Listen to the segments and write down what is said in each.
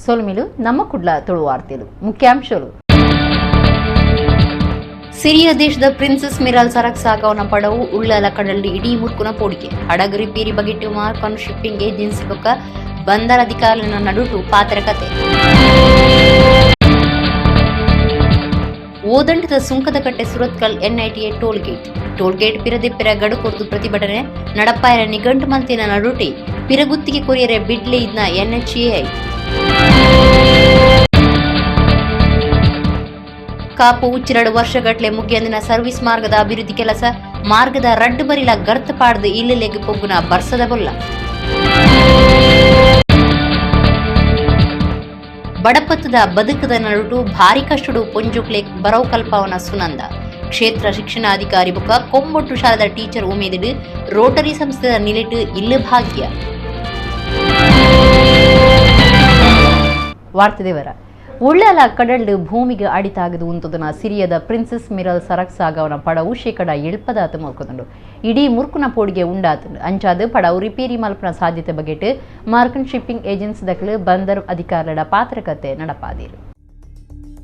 ಸೋಲ್ಮಿಲು ನಮ್ಮ ಕುಡ್ಲ ತುಳು ವಾರ್ತೆಲು ಮುಖ್ಯಾಂಶಗಳು. ಸಿರಿಯ ದೇಶದ ಪ್ರಿನ್ಸೆಸ್ ಮಿರಾಲ್ ಸರಕು ಸಾಗವನ ಪಡವು ಉಳ್ಳಲ ಕಡಲ್ಲಿ ಇಡೀ ಮುರ್ಕುನ ಪೋಡಿಕೆ ಹಡಗು ರಿಪೇರಿ ಬಗೆಟ್ಟು ಮಾರ್ಕನ್ ಶಿಪ್ಪಿಂಗ್ ಏಜೆನ್ಸಿ ಬೊಕ್ಕ ಬಂದರ್ ಅಧಿಕಾರಿಗಳ ನಡುಟು ಪಾತ್ರ ಕತೆ. ಓದಂಡದ ಸುಂಕದ ಕಟ್ಟೆ ಸುರತ್ಕಲ್ NITA ಟೋಲ್ಗೇಟ್ ಪಿರದಿಪ್ಪಿರ ಗಡುಕೊರ್ದು ಪ್ರತಿಭಟನೆ ನಡಪಾಯರ ನಿಘಂಟು ಮಂತಿನ ನಡುಟಿ ಪಿರಗುತ್ತಿಗೆ ಕೊರಿಯರೆ ಬಿಡ್ಲೆ ಇದ್ನ NHAI. ಕಾಪು ಉಚ್ಚಿರಡು ವರ್ಷಗಟ್ಲೆ ಮುಗಿಯಂದಿನ ಸರ್ವಿಸ್ ಮಾರ್ಗದ ಅಭಿವೃದ್ಧಿ ಕೆಲಸ ಮಾರ್ಗದ ರಡ್ಡು ಬರಿಲ ಗರ್ತ ಪಾಡ್ದು ಇಲ್ಲೆಲೆಗೆ ಪೊಗ್ಗುನ ಬರ್ಸದ ಬೊಲ್ಲ. ಬಡಪತ್ತದ ಬದುಕದ ನಡುಟು ಭಾರಿ ಕಷ್ಟಡು ಪೊಂಜುಕ್ಲೆ ಬರವು ಕಲ್ಪವನ ಸುನಂದ ಕ್ಷೇತ್ರ ಶಿಕ್ಷಣಾಧಿಕಾರಿ ಬುಕ್ಕ ಕೊಂಬೊಟ್ಟು ಶಾಲದ ಟೀಚರ್ ಉಮೇದಿಡು ರೋಟರಿ ಸಂಸ್ಥೆದ ನಿಲೆಟು ಇಲ್ಲ ಭಾಗ್ಯ. ವಾರ್ತೆದೇವರ ಉಳ್ಳಲ ಕಡಲ್ಡು ಭೂಮಿಗೆ ಅಡಿತಾಗದು ಉಂತದನ ಸಿರಿಯದ ಪ್ರಿನ್ಸೆಸ್ ಮಿರಲ್ ಸರಕು ಸಾಗವನ ಪಡವು ಶೇಕಡ 70 ಮುರ್ಕೊಂಡು ಇಡೀ ಮುರ್ಕುನ ಪೋಡಿಗೆ ಉಂಡಾತು ಅಂಚಾದು ಪಡವು ರಿಪೇರಿ ಮಲ್ಪನ ಸಾಧ್ಯತೆ ಬಗೆಟ್ ಮಾರ್ಕನ್ ಶಿಪ್ಪಿಂಗ್ ಏಜೆನ್ಸಿ ದಕ್ಲು ಬಂದರ್ ಅಧಿಕಾರಿಗಳ ಪಾತ್ರಕತೆ ನಡಪಾದಿರು.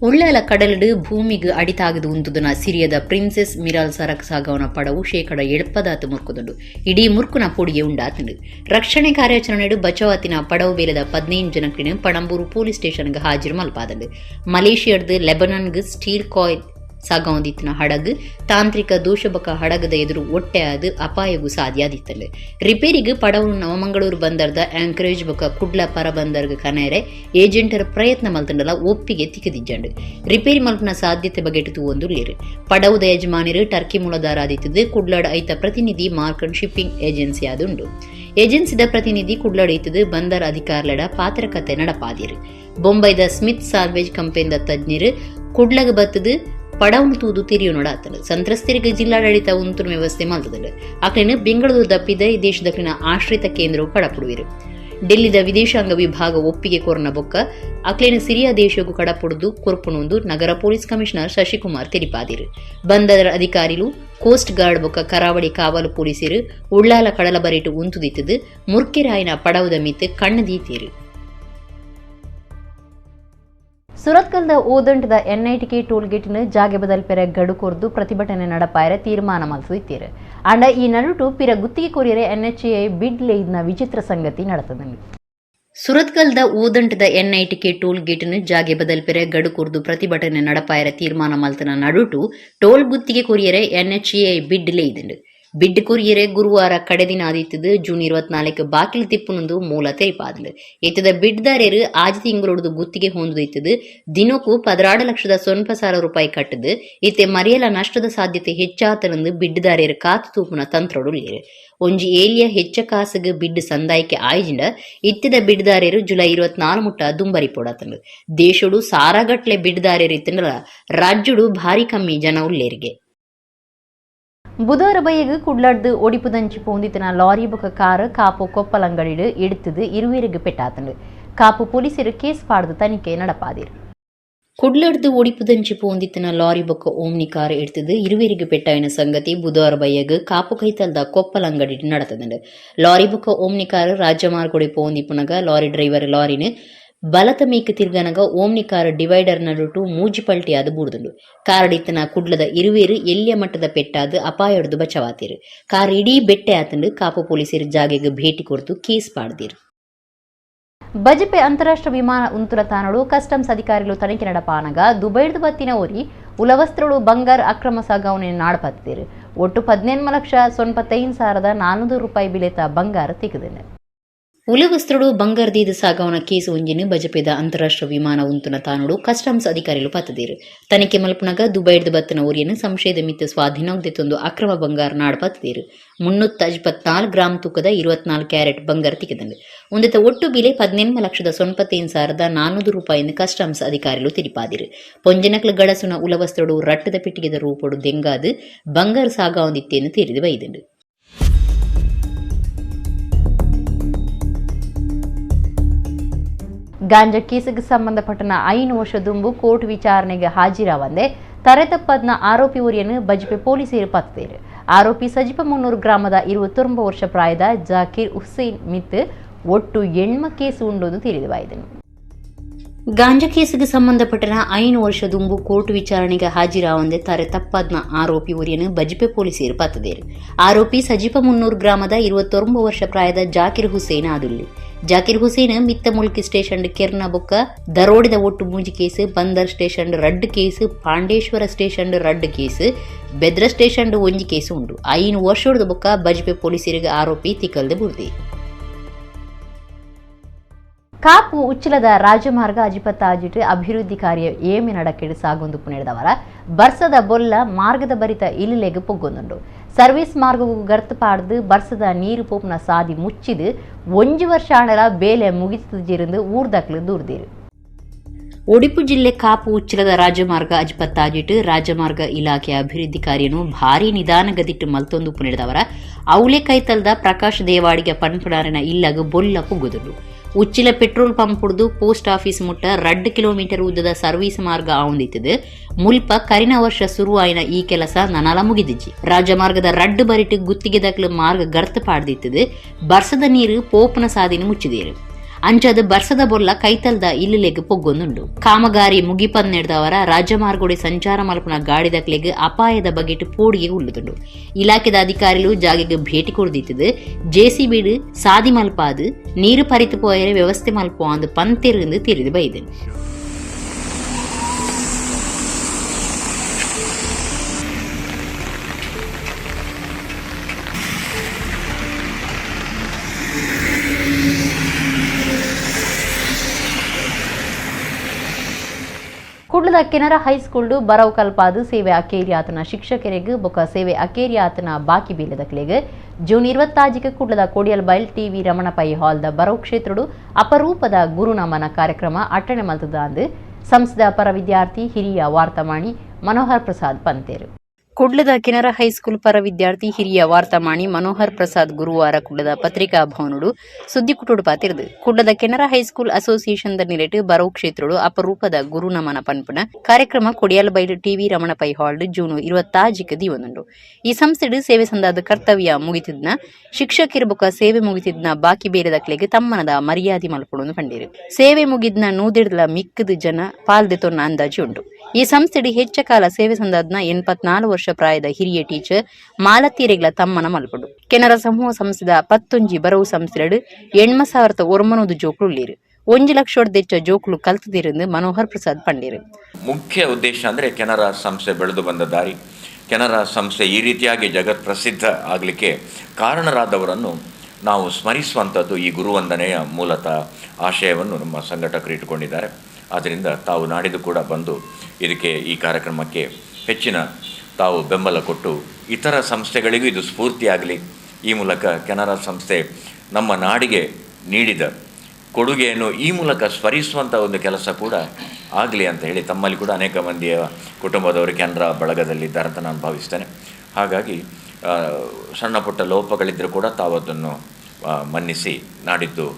ಉಳ್ಳಲ ಕಡಲ್ಡು ಭೂಮಿಗೆ ಅಡಿತಾಗದು ಉಂತದನ ಸಿರಿಯದ ಪ್ರಿನ್ಸೆಸ್ ಮಿರಾಲ್ ಸರಕು ಸಾಗವನ ಪಡವು ಶೇಕಡ 70 ಮುರ್ಕೊಂಡು ಇಡೀ ಮುರ್ಕುನ ಪೋಡಿಗೆ ಉಂಡಾತು. ರಕ್ಷಣೆ ಕಾರ್ಯಾಚರಣೆಡು ಬಚಾವತಿನ ಪಡವು ಬೇಲದ 15 ಜನಕ್ಕಿನ ಪಣಂಬೂರು ಪೊಲೀಸ್ ಸ್ಟೇಷನ್ಗೆ ಹಾಜರು ಮಲ್ಪಾದಳು. ಮಲೇಷಿಯಾದ ಲೆಬನಾನ್ಗೆ ಸ್ಟೀಲ್ ಕಾಯಿಲ್ ಸಾಗವದಿತ್ತಿನ ಹಡಗು ತಾಂತ್ರಿಕ ದೋಷಬಕ ಹಡಗದ ಎದುರು ಒಟ್ಟೆಯಾದ ಅಪಾಯಗೂ ಸಾಧ್ಯಾದಿತ್ತಲೆ. ರಿಪೇರಿಗೆ ಪಡವು ನವಮಂಗಳೂರು ಬಂದರ್ದ ಆಂಕರೇಜ್ ಬೊಕ ಕುಡ್ಲ ಪರ ಬಂದರ್ಗ ಕನೇರೆ ಏಜೆಂಟರ ಪ್ರಯತ್ನ ಮಲ್ತಂಡಲ ಒಪ್ಪಿಗೆ ತಿಕ್ಕದಿಜ್ಜಂಡು ರಿಪೇರಿ ಮಲ್ಪನ ಸಾಧ್ಯತೆ ಬಗೆಟು ಒಂದು ಲೇರು. ಪಡವುದ ಯಜಮಾನಿರು ಟರ್ಕಿ ಮೂಲದಾರಾದಿತ್ತದು ಕುಡ್ಲಾಡ್ ಐತ ಪ್ರತಿನಿಧಿ ಮಾರ್ಕನ್ ಶಿಪ್ಪಿಂಗ್ ಏಜೆನ್ಸಿ ಆದುಂಡು. ಏಜೆನ್ಸಿದ ಪ್ರತಿನಿಧಿ ಕುಡ್ಲಾಡ್ ಐತದು ಬಂದರ್ ಅಧಿಕಾರಿಗಳ ಪಾತ್ರಕತೆ ನಡಪಾದಿರು. ಬೊಂಬೈದ ಸ್ಮಿತ್ ಸಾಲ್ವೇಜ್ ಕಂಪನಿದ ತಜ್ಞರು ಕುಡ್ಲಗ ಬತ್ತದು ಪಡವನು ತೂದು ತಿರಿಯು ನೋಡಾತಲು ಸಂತ್ರಸ್ತರಿಗೆ ಜಿಲ್ಲಾಡಳಿತ ಉಂತುನ ವ್ಯವಸ್ಥೆ ಮಲ್ತದಳು. ಆಕಳಿನ ಬೆಂಗಳೂರು ದಪ್ಪಿದ ಈ ದೇಶದಕ್ಕಿನ ಆಶ್ರಿತ ಕೇಂದ್ರವು ಕಡಪುಡುವಿರು. ಡೆಲ್ಲಿದ ವಿದೇಶಾಂಗ ವಿಭಾಗ ಒಪ್ಪಿಗೆ ಕೋರನ ಬೊಕ್ಕ ಅಕ್ಲೇನ ಸಿರಿಯಾ ದೇಶಗೂ ಕಡಪುಡುದು ಕೊರ್ಪುಣೊಂದು ನಗರ ಪೊಲೀಸ್ ಕಮಿಷನರ್ ಶಶಿಕುಮಾರ್ ತಿಳಿಪಾದಿರು. ಬಂದರ ಅಧಿಕಾರಿಲು ಕೋಸ್ಟ್ ಗಾರ್ಡ್ ಬೊಕ್ಕ ಕರಾವಳಿ ಕಾವಲು ಪೊಲೀಸರು ಉಳ್ಳಾಲ ಕಡಲ ಬರಿಟು ಉಂತುದಿತ್ತದು ಮುರ್ಕೆರಾಯಿನ ಪಡವದ ಮಿತ್ತು ಕಣ್ಣದೀತೀರು. ಸುರತ್ಕಲ್ದ ಓದಂಡದ NITA ಟೋಲ್ಗೇಟ್ನ ಜಾಗೆ ಬದಲ್ಪೆರ ಗಡು ಕೊರ್ದು ಪ್ರತಿಭಟನೆ ನಡಪಾಯರ ತೀರ್ಮಾನ ಮಲ್ಸಿತ್ತೀರು. ಅಂಡ ಈ ನಡುಟು ಪಿರ ಗುತ್ತಿಗೆ ಕೊರಿಯರೆ NHAI ಬಿಡ್ಲೆ ಇದ್ನ ವಿಚಿತ್ರ ಸಂಗತಿ ನಡೆತದಂడి. ಸುರತ್ಕಲ್ದ ಓದಂಡದ NITA ಟೋಲ್ಗೇಟ್ನ ಜಾಗೆ ಬದಲ್ಪೆರ ಗಡು ಕೊರ್ದು ಪ್ರತಿಭಟನೆ ನಡಪಾಯರ ತೀರ್ಮಾನ ಮಲ್ತನ ನಡುಟು ಟೋಲ್ ಗುತ್ತಿಗೆ ಕೊರಿಯರೆ NHAI ಬಿಡ್ಲೆ ಇದಂಡು. ಬಿಡ್ ಕೊರಿಯರೆ ಗುರುವಾರ ಕಡೆದಿನ ಆದಿತ್ತದು ಜೂನ್ 24 ಬಾಕಿಲು ತಿಪ್ಪುನೊಂದು ಮೂಲ ತೆರಿಪಾದಲು. ಇತ್ತದ ಬಿಡ್ದಾರ್ಯರು ಆಜಿ ತಿಂಗಳೊಡ್ದು ಗುತ್ತಿಗೆ ಹೊಂದಿತ್ತದು ದಿನಕ್ಕೂ 16,90,000 ರೂಪಾಯಿ ಕಟ್ಟದು ಇತ್ತೆ ಮರೆಯಲ ನಷ್ಟದ ಸಾಧ್ಯತೆ ಹೆಚ್ಚಾತನಂದು ಬಿಡ್ದಾರ್ಯರು ಕಾತು ತೂಪುನ ತಂತ್ರೊಡುಲ್ಲೇರು. ಒಂಜಿ ಏರಿಯಾ ಹೆಚ್ಚ ಕಾಸಗ ಬಿಡ್ ಸಂದಾಯಕ್ಕೆ ಆಯ್ಜಿಂಡ ಇತ್ತಿದ ಬಿಡ್ದಾರ್ಯರು ಜುಲೈ 24 ಮುಟ್ಟ ದುಂಬರಿ ಪೋಡತಂಡು. ದೇಶಡು ಸಾರಾಗಟ್ಲೆ ಬಿಡ್ದಾರ್ಯರು ಇತ್ತಂದ್ರ ರಾಜ್ಯಡು ಭಾರಿ ಕಮ್ಮಿ ಜನ ಉಳ್ಳೇರಿಗೆ. ಬುಧವಾರ ಬೈಯಗ ಕುಡ್ಲಾಡ್ದು ಒಡಿಪುದಂಚಿ ಪೋಂದಿತ್ತಿನ ಲಾರಿ ಬೊಕ ಕಾರ್ ಕಾಪು ಕೊಪ್ಪಲಂಗಡಿಡು ಎಡ್ತದು ಇರುವೇರಿಗೆ ಪೆಟ್ಟಾತಂಡು. ಕಾಪು ಪೊಲೀಸರು ಕೇಸ್ ಪಾಡ್ದು ತನಿಖೆ ನಡಪಾದಿರು. ಕುಡ್ಲಾಡ್ದು ಒಡಿಪುದಂಚಿ ಪೋಂದಿತ್ತಿನ ಲಾರಿ ಬೊಕ ಓಮ್ನಿ ಕಾರ್ ಎಡ್ತದು ಇರುವೇರಿಗೆ ಪೆಟ್ಟಾಯಿನ ಸಂಗತಿ ಬುಧವಾರ ಬೈಯಗ ಕಾಪು ಕೈತಲ್ದ ಕೊಪ್ಪಲಂಗಡಿಡು ನಡತದಂಡು. ಲಾರಿ ಬೊಕ ಓಮ್ನಿ ಕಾರ್ ರಾಜಮಾರ್ಗೊಡೆ ಪೋಂದಿಪ್ಪುನಗ ಲಾರಿ ಡ್ರೈವರ್ ಲಾರಿನ ಬಲತ ಮೇಕ್ ತಿರ್ಗನಗ ಓಮ್ನಿ ಕಾರ್ ಡಿವೈಡರ್ ನಡುಟು ಮೂಜಿ ಪಲ್ಟಿಯಾದ ಬೂಡ್ದುಂಡು. ಕಾರಡಿತ್ತನ ಕುಡ್ಲದ ಇರುವೇರು ಎಲ್ಲಿಯ ಮಟ್ಟದ ಪೆಟ್ಟಾದ ಅಪಾಯಡ್ದು ಬಚಾವಾತಿರು. ಕಾರ್ ಇಡೀ ಬೆಟ್ಟೆ ಆತಂಡು ಕಾಪು ಪೊಲೀಸರು ಜಾಗೆಗೆ ಭೇಟಿ ಕೊಡ್ತು ಕೇಸ್ ಪಾಡ್ದಿರು. ಬಜಪೆ ಅಂತಾರಾಷ್ಟ್ರೀಯ ವಿಮಾನ ಉಂತುಲ ತಾನಡು ಕಸ್ಟಮ್ಸ್ ಅಧಿಕಾರಿಗಳು ತನಿಖೆ ನಡಪಾನಗ ದುಬೈಡ್ದು ಬತ್ತಿನ ಓರಿ ಉಲವಸ್ತ್ರಳು ಬಂಗಾರ ಅಕ್ರಮ ಸಾಗಾವಣೆ ನಾಡಪತ್ತಿರು. ಒಟ್ಟು 18,95,400 ರೂಪಾಯಿ ಬಿಲೆತ ಬಂಗಾರ ತೆಗೆದನು. ಉಲವಸ್ತ್ರಡು ಬಂಗಾರದೀದು ಸಾಗವನ ಕೇಸು ಒಂಜಿನ ಬಜಪೆದ ಅಂತಾರಾಷ್ಟ್ರೀಯ ವಿಮಾನ ಉಂತುನ ತಾನಡು ಕಸ್ಟಮ್ಸ್ ಅಧಿಕಾರಿಗಳು ಪತ್ತದಿರು. ತನಿಖೆ ಮಲ್ಪನಾಗ ದುಬೈಡ್ದು ಬತ್ತನ ಓರಿಯನ್ನು ಸಂಶಯದ ಮಿತ್ತ ಸ್ವಾಧೀನವಾಗದೆತ್ತೊಂದು ಅಕ್ರಮ ಬಂಗಾರ ನಾಡಪತ್ತಿರು. 354 ಗ್ರಾಂ ತೂಕದ 24 ಕ್ಯಾರೆಟ್ ಬಂಗಾರ ತೆಗೆದಂಡು. ಒಂದೆತ ಒಟ್ಟು ಬೆಲೆ 18,95,400 ರೂಪಾಯಿಯನ್ನು ಕಸ್ಟಮ್ಸ್ ಅಧಿಕಾರಿಗಳು ತಿಳಿಪಾದಿರು. ಪೊಂಜನಕ್ಲ ಗಡಸುನ ಉಲವಸ್ತ್ರಡು ರಟ್ಟದ ಪೆಟ್ಟಿಗೆದ ರೂಪಡು ದೆಂಗಾದು ಬಂಗಾರ ಸಾಗಾವಂದಿತ್ತೇನು ತೀರಿದು ಬೈದಂಡು. ಗಾಂಜಾ ಕೇಸಿಗೆ ಸಂಬಂಧಪಟ್ಟನ 5 ವರ್ಷ ದುಂಬು ಕೋರ್ಟ್ ವಿಚಾರಣೆಗೆ ಹಾಜಿರಾವಂದೆ ತರೆತಪ್ಪದ್ನ ಆರೋಪಿ ಓರಿಯನ್ನು ಬಜಪೆ ಪೊಲೀಸರು ಪತ್ತಿರು. ಆರೋಪಿ ಸಜಿಪಮುನ್ನೂರು ಗ್ರಾಮದ 29 ವರ್ಷ ಪ್ರಾಯದ ಜಾಕೀರ್ ಹುಸೇನ್ ಮಿತ್ ಒಟ್ಟು 8 ಕೇಸು ಉಂಡೊಂದು ತಿಳಿದುವಾಯಿತು. ಗಾಂಜಾ ಕೇಸಿಗೆ ಸಂಬಂಧಪಟ್ಟ 5 ವರ್ಷ ದುಂಬು ಕೋರ್ಟ್ ವಿಚಾರಣೆಗೆ ಹಾಜಿರಾವಂದೆ ತಾರೆ ತಪ್ಪದ್ನ ಆರೋಪಿ ಉರಿಯನ್ನು ಬಜ್ಪೆ ಪೊಲೀಸರು ಪತ್ತದೇರು. ಆರೋಪಿ ಸಜಿಪ ಮುನ್ನೂರು ಗ್ರಾಮದ 29 ವರ್ಷ ಪ್ರಾಯದ ಜಾಕಿರ್ ಹುಸೇನ್ ಆದುಳ್ಳಿ. ಜಾಕಿರ್ ಹುಸೇನ್ ಮಿತ್ತ ಮುಲ್ಕಿ ಸ್ಟೇಷನ್ ಕೆರ್ನ ಬೊಕ್ಕ ದರೋಡಿದ ಒಟ್ಟು ಮೂಜಿ ಕೇಸ್, ಬಂದರ್ ಸ್ಟೇಷನ್ ರಡ್ಡ್ ಕೇಸ್, ಪಾಂಡೇಶ್ವರ ಸ್ಟೇಷನ್ ರಡ್ಡ್ ಕೇಸ್, ಬೆದ್ರ ಸ್ಟೇಷನ್ ಒಂಜಿ ಕೇಸ್ ಉಂಡು. 5 ವರ್ಷದ ಬೊಕ್ಕ ಬಜ್ಪೆ ಪೊಲೀಸರಿಗೆ ಆರೋಪಿ ತಿಕ್ಕಲ್ದೆ ಬುರ್ದಿ. ಕಾಪು ಉಚ್ಚಿಲದ ರಾಜಮಾರ್ಗ ಅಜಿಪತ್ತಾಜಿಟ್ಟು ಅಭಿವೃದ್ಧಿ ಕಾರ್ಯ ಏಮಿ ನಡಕೆಡು ಸಾಗೊಂದು ಪುಣಿಡಿದವರ ಬರ್ಸದ ಬೊಲ್ಲ ಮಾರ್ಗದ ಬರಿತ ಇಲ್ಲಿಲೆಗೆ ಪೊಗ್ಗೊಂದುಂಡು. ಸರ್ವಿಸ್ ಮಾರ್ಗವು ಗರ್ತು ಪಾಡ್ದು ಬರ್ಸದ ನೀರು ಪೋಪುನ ಸಾದಿ ಮುಚ್ಚಿದು 1 ವರ್ಷ ಆಣಲ ಬೇಲೆ ಮುಗಿಸಿருந்து ಊರ್ದಕ್ಲು ದೂರ್ದಿರು. ಉಡುಪಿ ಜಿಲ್ಲೆ ಕಾಪು ಉಚ್ಚಿಲದ ರಾಜಮಾರ್ಗ ಅಜಿಪತ್ತಾಜಿಟ್ಟು ರಾಜಮಾರ್ಗ ಇಲಾಖೆ ಅಭಿವೃದ್ಧಿ ಕಾರ್ಯನು ಭಾರಿ ನಿಧಾನಗದಿಟ್ಟು ಮಲ್ತೊಂದು ಪುಣಿಡಿದವರ ಅವಳೆ ಕೈತಲ್ದ ಪ್ರಕಾಶ್ ದೇವಾಡಿಗೆ ಪನ್ಪುಡಾರಿನ ಇಲ್ಲಗ ಬೊಲ್ಲ ಪುಗ್ಗುದುಂಡು. ಉಚ್ಚಿಲ ಪೆಟ್ರೋಲ್ ಪಂಪ್ ಹುಡ್ದು ಪೋಸ್ಟ್ ಆಫೀಸ್ ಮುಟ್ಟ 2 ಕಿಲೋಮೀಟರ್ ಉದ್ದದ ಸರ್ವೀಸ್ ಮಾರ್ಗ ಆವಂದಿತ್ತದು. ಮುಲ್ಪ ಕರಿನ ವರ್ಷ ಶುರುವಾಯಿನ ಈ ಕೆಲಸ ನನಲ ಮುಗಿದಿಜ್ಜಿ. ರಾಜಮಾರ್ಗದ ರಡ್ಡು ಬರಿಟ್ಟು ಗುತ್ತಿಗೆದಕ್ಲು ಮಾರ್ಗ ಗರ್ತು ಪಾಡ್ದಿತ್ತದು. ಬರ್ಸದ ನೀರು ಪೋಪನ ಸಾದಿನ ಮುಚ್ಚಿದೇರು. ಅಂಚದು ಬರ್ಸದ ಬೊಲ್ಲ ಕೈತಲ್ದ ಇಲ್ಲಿಲೆಗ್ ಪೊಗ್ಗೊಂದುಂಡು. ಕಾಮಗಾರಿ ಮುಗಿಪನ್ನೆಡ್ದವರ ರಾಜಮಾರ್ಗೋಡೆ ಸಂಚಾರ ಮಲ್ಪನ ಗಾಡಿದಕ್ಲೆಗ್ ಅಪಾಯದ ಬಗೆಟ್ ಪೋಡಿಗೆ ಉಳ್ಳುದುಂಡು. ಇಲಾಖೆದ ಅಧಿಕಾರಿಗಳು ಜಾಗೆಗೆ ಭೇಟಿ ಕೊಡ್ದಿತ್ತದು. ಜೆಸಿಬಿಡು ಸಾದಿ ಮಲ್ಪಾದು ನೀರು ಪರಿತು ಪೋಯರೆ ವ್ಯವಸ್ಥೆ ಮಲ್ಪೋ ಅಂದು ಪಂತೆருந்து ತಿರಿದು ಬೈದು. ಕುಡ್ಲದ ಕೆನರಾ ಹೈಸ್ಕೂಲ್ ಬರವು ಕಲ್ಪಾದು ಸೇವೆ ಅಕೇರಿಯಾತನ ಶಿಕ್ಷಕರಿಗೆ ಬೊಕ್ಕ ಸೇವೆ ಅಕೇರಿಯಾತನ ಬಾಕಿ ಬೀಲದಕ್ಲೆಗೆ ಜೂನ್ 26 ಕುಡ್ಲದ ಕೊಡಿಯಲ್ ಬೈಲ್ ಟಿವಿ ರಮಣ ಪೈ ಹಾಲ್ದ ಬರವು ಕ್ಷೇತ್ರಡು ಅಪರೂಪದ ಗುರುನಮನ ಕಾರ್ಯಕ್ರಮ ಅಟ್ಟಣೆ ಮಲ್ತದ ಅಂದು ಸಂಸ್ಥೆದ ಪರ ವಿದ್ಯಾರ್ಥಿ ಹಿರಿಯ ವಾರ್ತಾಮಾಣಿ ಮನೋಹರ್ ಪ್ರಸಾದ್ ಪಂತೇರು. ಕುಡ್ಲದ ಕೆನರಾ ಹೈಸ್ಕೂಲ್ ಪರ ವಿದ್ಯಾರ್ಥಿ ಹಿರಿಯ ವಾರ್ತಾಮಾಣಿ ಮನೋಹರ್ ಪ್ರಸಾದ್ ಗುರುವಾರ ಕುಡ್ಲದ ಪತ್ರಿಕಾ ಭವನಡು ಸುದ್ದಿ ಕುಟುಡು ಪಾತಿರ್ದು. ಕುಡ್ಲದ ಕೆನರಾ ಹೈಸ್ಕೂಲ್ ಅಸೋಸಿಯೇಷನ್ ದ ನಿಲೆಟ್ ಬರವು ಕ್ಷೇತ್ರಡು ಅಪರೂಪದ ಗುರುನಮನ ಪನ್ಪುನ ಕಾರ್ಯಕ್ರಮ ಕೊಡಿಯಲ್ ಬೈಲ್ ಟಿವಿ ರಮಣ ಪೈ ಹಾಲ್ಡ್ ಜೂನ್ 26 ದಿವೊಂದುಂಡು. ಈ ಸಂಸ್ಥೆಡು ಸೇವೆ ಸಂದಾದ ಕರ್ತವ್ಯ ಮುಗಿತಿದ್ನ ಶಿಕ್ಷಕರು ಬೊಕ್ಕ ಸೇವೆ ಮುಗಿತಿದ್ನ ಬಾಕಿ ಬೇರೆದಕ್ಲೆಗೆ ತಮ್ಮನದ ಮರ್ಯಾದೆ ಮಲ್ಪೊಂದು ಪಂಡಿರು. ಸೇವೆ ಮುಗಿದ್ನ ನೂದಿಡ್ಲ ಮಿಕ್ಕದ ಜನ ಪಾಲ್ದೆತೊನ್ನ ಅಂದಾಜು ಉಂಟು. ಈ ಸಂಸ್ಥೆಡು ಹೆಚ್ಚ ಕಾಲ ಸೇವೆ ಸಂದಾದ್ನ 84 ವರ್ಷ ಪ್ರಾಯದ ಹಿರಿಯ ಟೀಚರ್ ಮಾಲತೀರೆಗ್ಲ ತಮ್ಮನ ಮಲ್ಪಡು. ಕೆನರಾ ಸಮೂಹ ಸಂಸ್ಥೆದ 11 ಬರವು ಸಂಸ್ಥೆಡು 80,100 ಜೋಕ್ಲು ಉಳ್ಳೀರು. 1 ಲಕ್ಷದೆಚ್ಚ ಜೋಕ್ಲು ಕಲ್ತದಿருந்து ಮನೋಹರ್ ಪ್ರಸಾದ್ ಪಂಡಿರು. ಮುಖ್ಯ ಉದ್ದೇಶ ಅಂದರೆ ಕೆನರಾ ಸಂಸ್ಥೆ ಬೆಳೆದು ಬಂದ ದಾರಿ, ಕೆನರಾ ಸಂಸ್ಥೆ ಈ ರೀತಿಯಾಗಿ ಜಗತ್ ಪ್ರಸಿದ್ಧ ಆಗಲಿಕ್ಕೆ ಕಾರಣರಾದವರನ್ನು ನಾವು ಸ್ಮರಿಸುವಂಥದ್ದು ಈ ಗುರುವಂದನೆಯ ಮೂಲತಃ ಆಶಯವನ್ನು ನಮ್ಮ ಸಂಘಟಕರು ಇಟ್ಟುಕೊಂಡಿದ್ದಾರೆ. ಆದ್ದರಿಂದ ತಾವು ನಾಡಿದ್ದು ಕೂಡ ಬಂದು ಇದಕ್ಕೆ ಈ ಕಾರ್ಯಕ್ರಮಕ್ಕೆ ಹೆಚ್ಚಿನ ತಾವು ಬೆಂಬಲ ಕೊಟ್ಟು ಇತರ ಸಂಸ್ಥೆಗಳಿಗೂ ಇದು ಸ್ಫೂರ್ತಿಯಾಗಲಿ, ಈ ಮೂಲಕ ಕೆನರಾ ಸಂಸ್ಥೆ ನಮ್ಮ ನಾಡಿಗೆ ನೀಡಿದ ಕೊಡುಗೆಯನ್ನು ಈ ಮೂಲಕ ಸ್ಮರಿಸುವಂಥ ಒಂದು ಕೆಲಸ ಕೂಡ ಆಗಲಿ ಅಂತ ಹೇಳಿ ತಮ್ಮಲ್ಲಿ ಕೂಡ ಅನೇಕ ಮಂದಿಯ ಕುಟುಂಬದವರು ಕೆನರಾ ಬಳಗದಲ್ಲಿದ್ದಾರೆ ಅಂತ ನಾನು ಭಾವಿಸ್ತೇನೆ. ಹಾಗಾಗಿ ಸಣ್ಣ ಪುಟ್ಟ ಲೋಪಗಳಿದ್ದರೂ ಕೂಡ ತಾವು ಅದನ್ನು ಮನ್ನಿಸಿ ನಾಡಿದ್ದು